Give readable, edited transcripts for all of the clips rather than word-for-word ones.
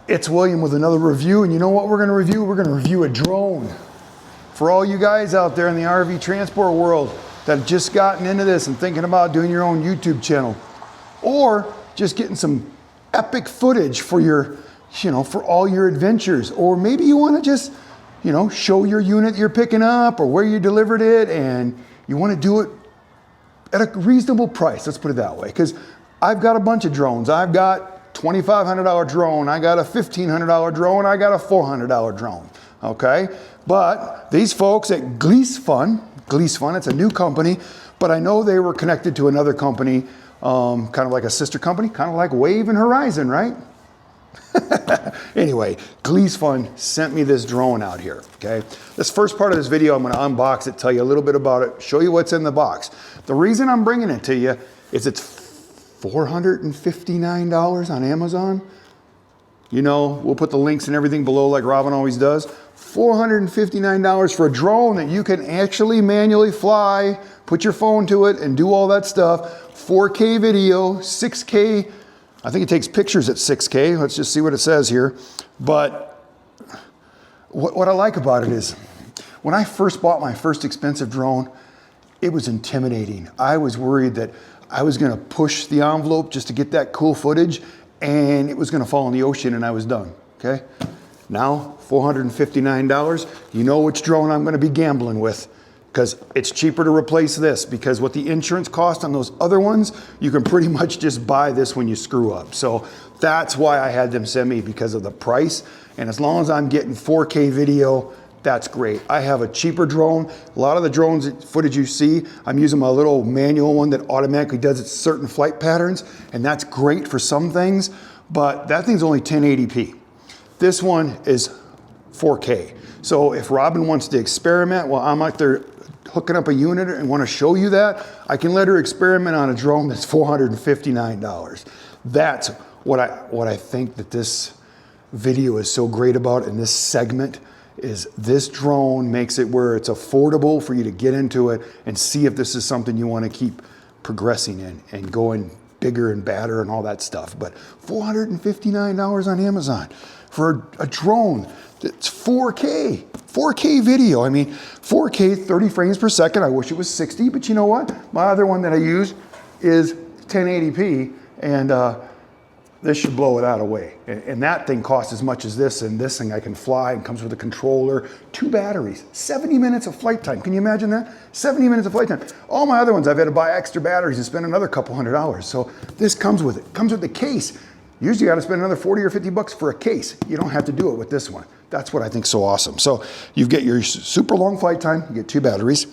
It's William with another review, and you know what we're going to review? We're going to review a drone. For all you guys out there in the RV transport world that have just gotten into this and thinking about doing your own YouTube channel, or just getting some epic footage for your, for all your adventures, or maybe you want to just, show your unit you're picking up or where you delivered it, and you want to do it at a reasonable price. Let's put it that way, because I've got a bunch of drones. I've got $2,500 drone, I got a $1,500 drone, I got a $400 drone, okay? But these folks at Gleesfun, it's a new company, but I know they were connected to another company, kind of like a sister company, kind of like Wave and Horizon, right? Anyway, Gleesfun sent me this drone out here, okay? This first part of this video, I'm gonna unbox it, tell you a little bit about it, show you what's in the box. The reason I'm bringing it to you is it's $459 on Amazon. We'll put the links and everything below like Robin always does. $459 for a drone that you can actually manually fly, put your phone to it and do all that stuff. 4K video, 6K, I think it takes pictures at 6K. Let's just see what it says here. But what I like about it is, when I first bought my first expensive drone, it was intimidating. I was worried that I was gonna push the envelope just to get that cool footage, and it was gonna fall in the ocean and I was done, okay? Now, $459, you know which drone I'm gonna be gambling with, because it's cheaper to replace this, because what the insurance cost on those other ones, you can pretty much just buy this when you screw up. So that's why I had them send me, because of the price, and as long as I'm getting 4K video, that's great. I have a cheaper drone. A lot of the drones footage you see, I'm using my little manual one that automatically does its certain flight patterns, and that's great for some things, but that thing's only 1080p. This one is 4K. So if Robin wants to experiment while I'm out there hooking up a unit and want to show you that, I can let her experiment on a drone that's $459. That's what I think that this video is so great about in this segment, is this drone makes it where it's affordable for you to get into it and see if this is something you want to keep progressing in and going bigger and badder and all that stuff. But $459 on Amazon for a drone that's 4K video. I mean, 4K, 30 frames per second. I wish it was 60, but you know what? My other one that I use is 1080p, and this should blow it out away. And that thing costs as much as this, and this thing I can fly and comes with a controller, 2 batteries, 70 minutes of flight time. Can you imagine that? 70 minutes of flight time. All my other ones, I've had to buy extra batteries and spend another couple $100. So this comes with it, comes with the case. Usually you gotta spend another 40 or 50 bucks for a case. You don't have to do it with this one. That's what I think is so awesome. So you get your super long flight time, you get 2 batteries.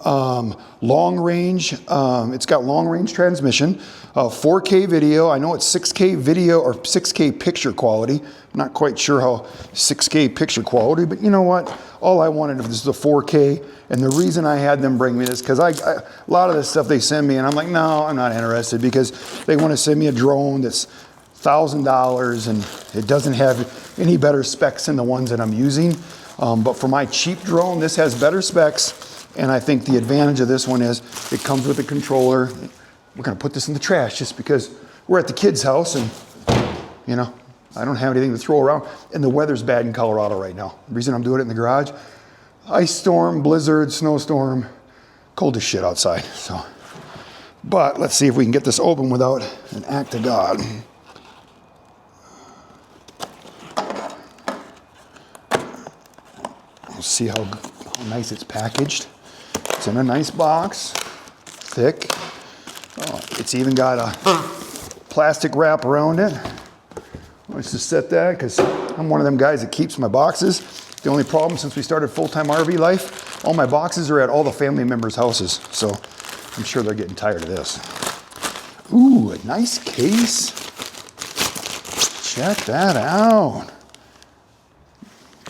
Long range, it's got long range transmission, 4K video. I know it's 6K video or 6K picture quality. I'm not quite sure how 6K picture quality, but you know what? All I wanted was the 4K, and the reason I had them bring me this, because a lot of this stuff they send me, and I'm like, no, I'm not interested, because they want to send me a drone that's $1,000 and it doesn't have any better specs than the ones that I'm using. But for my cheap drone, this has better specs. And I think the advantage of this one is it comes with a controller. We're gonna put this in the trash just because we're at the kids' house and, I don't have anything to throw around. And the weather's bad in Colorado right now. The reason I'm doing it in the garage, ice storm, blizzard, snowstorm, cold as shit outside. So, but let's see if we can get this open without an act of God. We'll see how nice it's packaged. It's in a nice box, thick. Oh, it's even got a plastic wrap around it. Let's just set that, because I'm one of them guys that keeps my boxes. The only problem since we started full-time RV life, all my boxes are at all the family members' houses. So I'm sure they're getting tired of this. Ooh, a nice case. Check that out.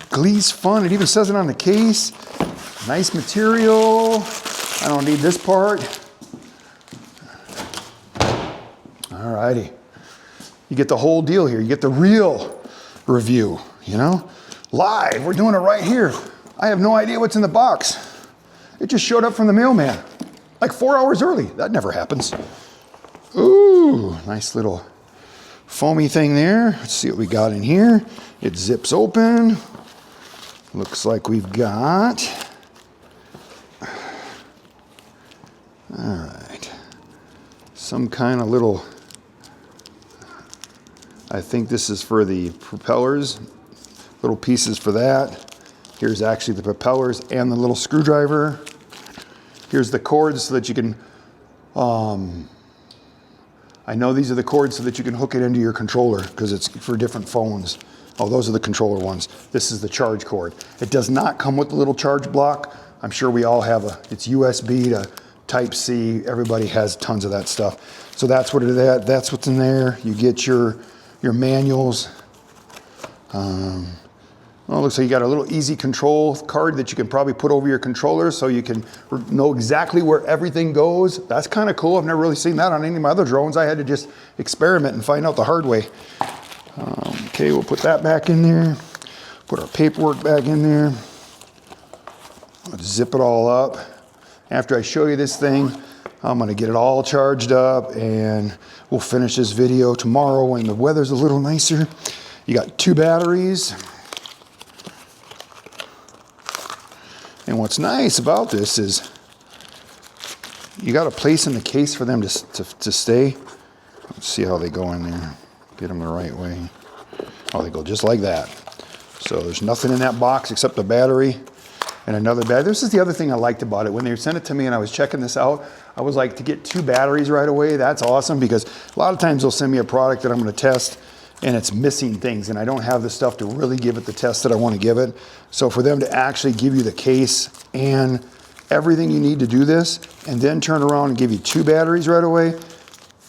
Gleesfun, it even says it on the case. Nice material. I don't need this part. Alrighty. You get the whole deal here. You get the real review, Live, we're doing it right here. I have no idea what's in the box. It just showed up from the mailman, like 4 hours early. That never happens. Ooh, nice little foamy thing there. Let's see what we got in here. It zips open. Looks like we've got, all right, some kind of little, I think this is for the propellers, little pieces for that. Here's actually the propellers and the little screwdriver. Here's the cords so that you can, I know these are the cords so that you can hook it into your controller because it's for different phones. Oh, those are the controller ones. This is the charge cord. It does not come with the little charge block. I'm sure we all have it's USB to Type-C. Everybody has tons of that stuff. So that's what that's what's in there. You get your manuals. Well, it looks like you got a little easy control card that you can probably put over your controller so you can know exactly where everything goes. That's kind of cool. I've never really seen that on any of my other drones. I had to just experiment and find out the hard way. Okay, we'll put that back in there. Put our paperwork back in there. Let's zip it all up. After I show you this thing, I'm gonna get it all charged up and we'll finish this video tomorrow when the weather's a little nicer. You got 2 batteries. And what's nice about this is you got a place in the case for them to stay. Let's see how they go in there. Get them the right way. Oh, they go just like that. So there's nothing in that box except a battery and another battery. This is the other thing I liked about it. When they sent it to me and I was checking this out, I was like, to get 2 batteries right away, that's awesome, because a lot of times they'll send me a product that I'm gonna test and it's missing things and I don't have the stuff to really give it the test that I want to give it. So for them to actually give you the case and everything you need to do this and then turn around and give you 2 batteries right away,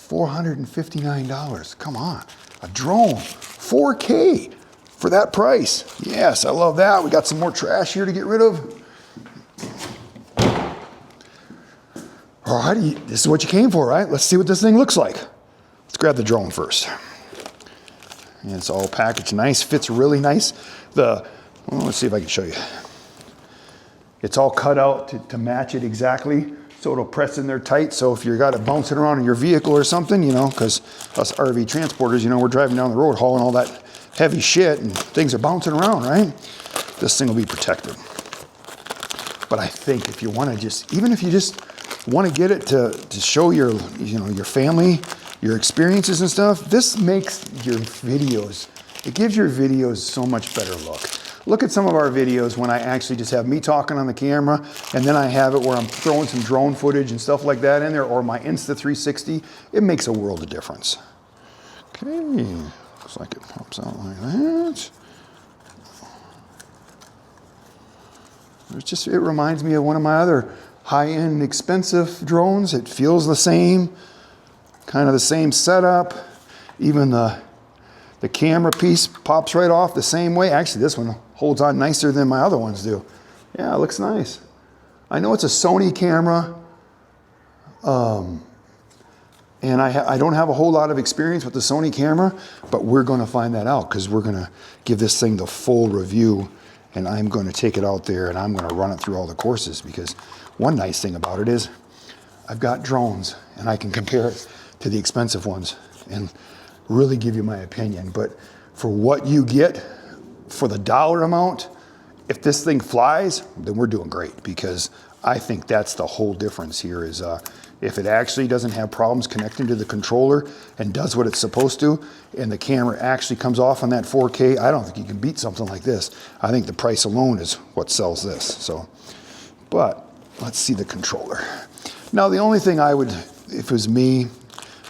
$459. Come on, a drone, 4K for that price. Yes, I love that. We got some more trash here to get rid of. All righty, this is what you came for, right? Let's see what this thing looks like. Let's grab the drone first. And it's all packaged nice, fits really nice. Well, let's see if I can show you. It's all cut out to match it exactly, so it'll press in there tight. So if you got it bouncing around in your vehicle or something, you know, because us RV transporters, you know, we're driving down the road hauling all that heavy shit and things are bouncing around, right? This thing will be protected. But I think if you want to just, even if you just want to get it to show your, you know, your family, your experiences and stuff, this makes your videos, it gives your videos so much better look. Look at some of our videos when I actually just have me talking on the camera and then I have it where I'm throwing some drone footage and stuff like that in there, or my Insta360. It makes a world of difference. Okay, looks like it pops out like that. It reminds me of one of my other high-end expensive drones. It feels the same. Kind of the same setup. Even the camera piece pops right off the same way. Actually, this one holds on nicer than my other ones do. Yeah, it looks nice. I know it's a Sony camera, and I don't have a whole lot of experience with the Sony camera, but we're going to find that out because we're going to give this thing the full review, and I'm going to take it out there and I'm going to run it through all the courses, because one nice thing about it is I've got drones and I can compare it to the expensive ones and really give you my opinion. But for what you get for the dollar amount, if this thing flies, then we're doing great, because I think that's the whole difference here is if it actually doesn't have problems connecting to the controller and does what it's supposed to, and the camera actually comes off on that 4K, I don't think you can beat something like this. I think the price alone is what sells this. So, but let's see the controller. Now, the only thing I would, if it was me,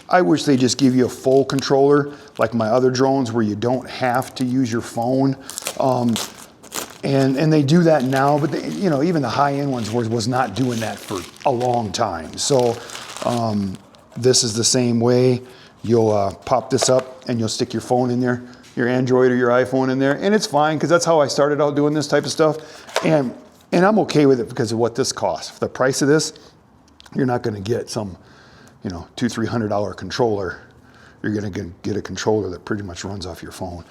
I wish they just give you a full controller like my other drones where you don't have to use your phone. And they do that now, but they, you know, even the high-end ones was not doing that for a long time. So this is the same way. You'll pop this up and you'll stick your phone in there, your Android or your iPhone in there, and it's fine, because that's how I started out doing this type of stuff. And I'm okay with it because of what this costs. For the price of this, you're not going to get some, you know, $200-300 controller. You're going to get a controller that pretty much runs off your phone.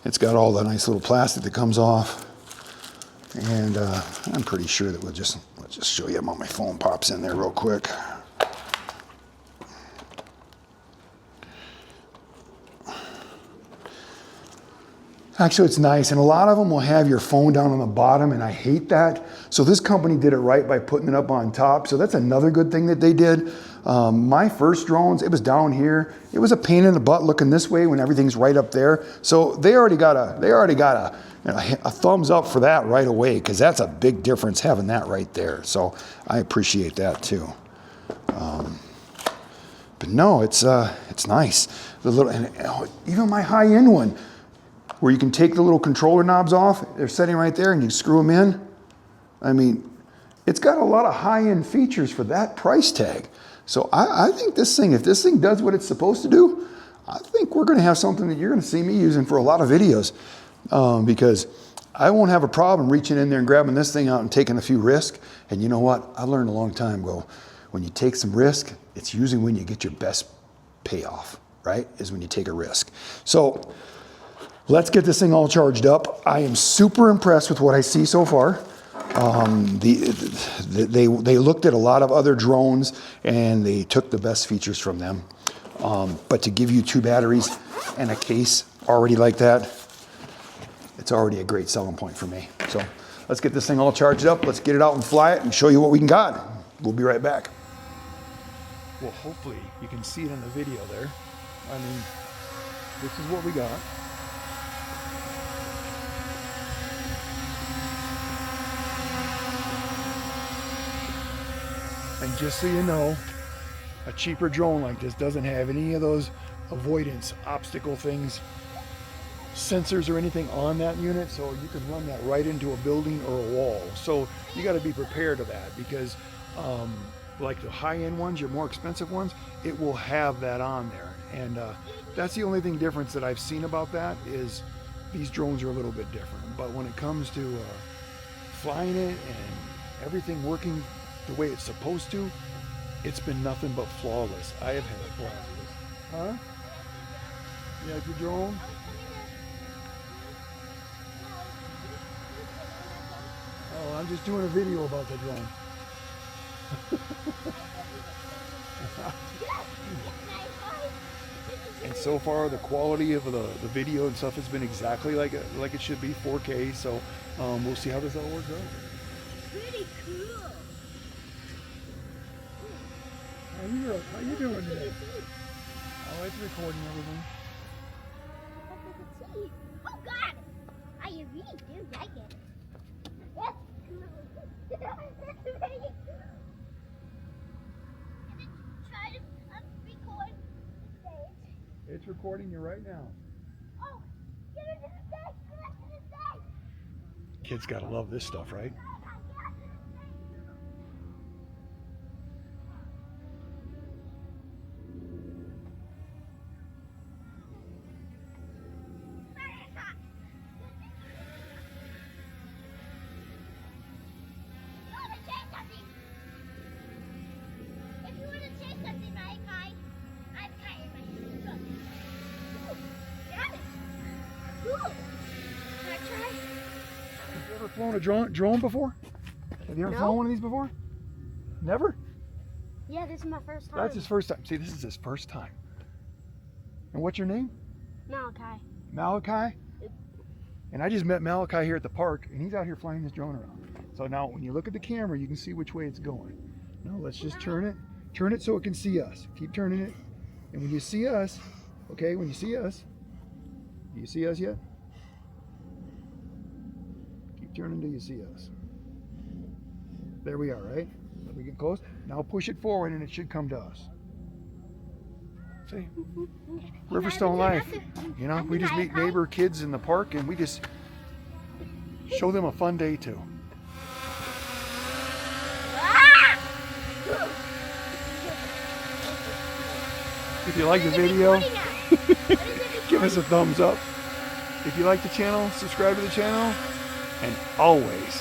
It's got all the nice little plastic that comes off. And I'm pretty sure that let's just show you how my phone pops in there real quick. Actually, it's nice, and a lot of them will have your phone down on the bottom, and I hate that. So this company did it right by putting it up on top. So that's another good thing that they did. My first drones, it was down here. It was a pain in the butt looking this way when everything's right up there. So they already got a thumbs up for that right away, because that's a big difference having that right there. So I appreciate that too. But no, it's nice. The little, and even my high-end one, where you can take the little controller knobs off, they're sitting right there and you screw them in. I mean, it's got a lot of high-end features for that price tag. So I think this thing, if this thing does what it's supposed to do, I think we're gonna have something that you're gonna see me using for a lot of videos, because I won't have a problem reaching in there and grabbing this thing out and taking a few risks. And you know what? I learned a long time ago, when you take some risk, it's usually when you get your best payoff, right? Is when you take a risk. So let's get this thing all charged up. I am super impressed with what I see so far. They looked at a lot of other drones and they took the best features from them. But to give you 2 batteries and a case already like that, it's already a great selling point for me. So let's get this thing all charged up. Let's get it out and fly it and show you what we can got. We'll be right back. Well, hopefully you can see it in the video there. I mean, this is what we got. And just so you know, a cheaper drone like this doesn't have any of those avoidance obstacle things, sensors or anything on that unit, so you can run that right into a building or a wall. So you got to be prepared to that, because like the high-end ones, your more expensive ones, it will have that on there. And that's the only thing difference that I've seen about that, is these drones are a little bit different. But when it comes to flying it and everything working the way it's supposed to, it's been nothing but flawless. I have had a blast with this. Huh? You like your drone? Oh, I'm just doing a video about the drone. And so far the quality of the video and stuff has been exactly like it should be, 4K. So we'll see how this all works out. Pretty cool. How you doing today? Oh, it's recording everything. Oh God! I really do like it. That's cool. Very cool. And then try to record the stage. It's recording you right now. Oh, get into the stage! Get into the stage! Kids gotta love this stuff, right? Flown a drone before? Have you ever flown one of these before? Never? Yeah, this is my first time. That's his first time. See, this is his first time. And what's your name? Malachi. Malachi? And I just met Malachi here at the park, and he's out here flying this drone around. So now when you look at the camera, you can see which way it's going. No, let's just turn it. Turn it so it can see us. Keep turning it. And when you see us, okay, when you see us, do you see us yet? Turn until you see us. There we are, right? Let me get close. Now push it forward and it should come to us. See? Riverstone life. You know, we just meet neighbor kids in the park and we just show them a fun day too. If you like the video, give us a thumbs up. If you like the channel, subscribe to the channel. And always